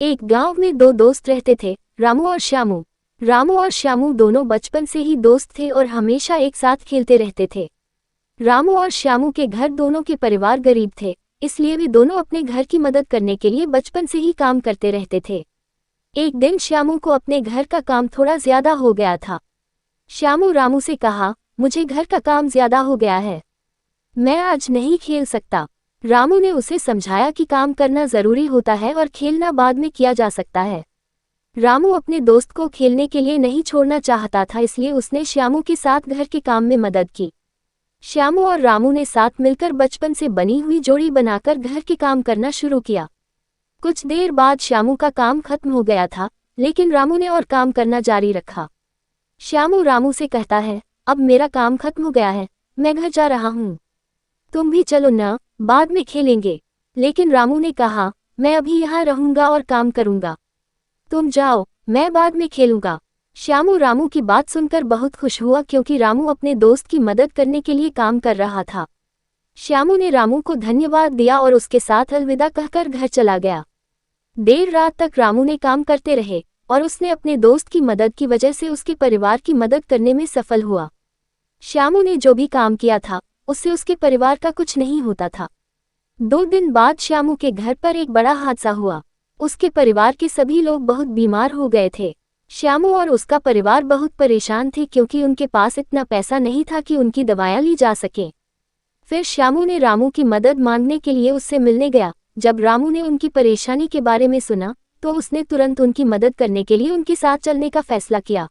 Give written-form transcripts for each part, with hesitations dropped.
एक गांव में दो दोस्त रहते थे, रामू और श्यामू। रामू और श्यामू दोनों बचपन से ही दोस्त थे और हमेशा एक साथ खेलते रहते थे। रामू और श्यामू के घर दोनों के परिवार गरीब थे, इसलिए वे दोनों अपने घर की मदद करने के लिए बचपन से ही काम करते रहते थे। एक दिन श्यामू को अपने घर का काम थोड़ा ज्यादा हो गया था। श्यामू रामू से कहा, मुझे घर का काम ज्यादा हो गया है, मैं आज नहीं खेल सकता। रामू ने उसे समझाया कि काम करना जरूरी होता है और खेलना बाद में किया जा सकता है। रामू अपने दोस्त को खेलने के लिए नहीं छोड़ना चाहता था, इसलिए उसने श्यामू के साथ घर के काम में मदद की। श्यामू और रामू ने साथ मिलकर बचपन से बनी हुई जोड़ी बनाकर घर के काम करना शुरू किया। कुछ देर बाद श्यामू का काम खत्म हो गया था, लेकिन रामू ने और काम करना जारी रखा। श्यामू रामू से कहता है, अब मेरा काम खत्म हो गया है, मैं घर जा रहा हूँ, तुम भी चलो ना, बाद में खेलेंगे। लेकिन रामू ने कहा, मैं अभी यहाँ रहूंगा और काम करूंगा, तुम जाओ, मैं बाद में खेलूंगा। श्यामू रामू की बात सुनकर बहुत खुश हुआ, क्योंकि रामू अपने दोस्त की मदद करने के लिए काम कर रहा था। श्यामू ने रामू को धन्यवाद दिया और उसके साथ अलविदा कहकर घर चला गया। देर रात तक रामू ने काम करते रहे और उसने अपने दोस्त की मदद की वजह से उसके परिवार की मदद करने में सफल हुआ। श्यामू ने जो भी काम किया था उससे उसके परिवार का कुछ नहीं होता था। 2 दिन बाद श्यामू के घर पर एक बड़ा हादसा हुआ। उसके परिवार के सभी लोग बहुत बीमार हो गए थे। श्यामू और उसका परिवार बहुत परेशान थे, क्योंकि उनके पास इतना पैसा नहीं था कि उनकी दवाइयाँ ली जा सके। फिर श्यामू ने रामू की मदद मांगने के लिए उससे मिलने गया। जब रामू ने उनकी परेशानी के बारे में सुना तो उसने तुरंत उनकी मदद करने के लिए उनके साथ चलने का फैसला किया।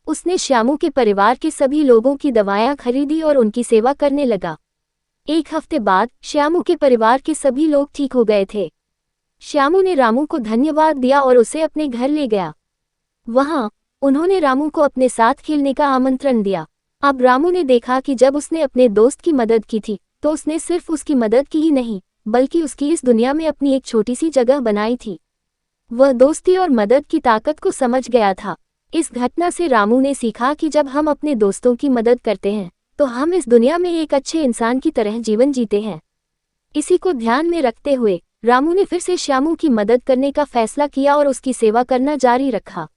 उसने श्यामू के परिवार के सभी लोगों की दवाइयाँ खरीदी और उनकी सेवा करने लगा। 1 हफ्ते बाद श्यामू के परिवार के सभी लोग ठीक हो गए थे। श्यामू ने रामू को धन्यवाद दिया और उसे अपने घर ले गया। वहां उन्होंने रामू को अपने साथ खेलने का आमंत्रण दिया। अब रामू ने देखा कि जब उसने अपने दोस्त की मदद की थी तो उसने सिर्फ उसकी मदद की ही नहीं, बल्कि उसकी इस दुनिया में अपनी एक छोटी सी जगह बनाई थी। वह दोस्ती और मदद की ताकत को समझ गया था। इस घटना से रामू ने सीखा कि जब हम अपने दोस्तों की मदद करते हैं तो हम इस दुनिया में एक अच्छे इंसान की तरह जीवन जीते हैं। इसी को ध्यान में रखते हुए रामू ने फिर से श्यामू की मदद करने का फैसला किया और उसकी सेवा करना जारी रखा।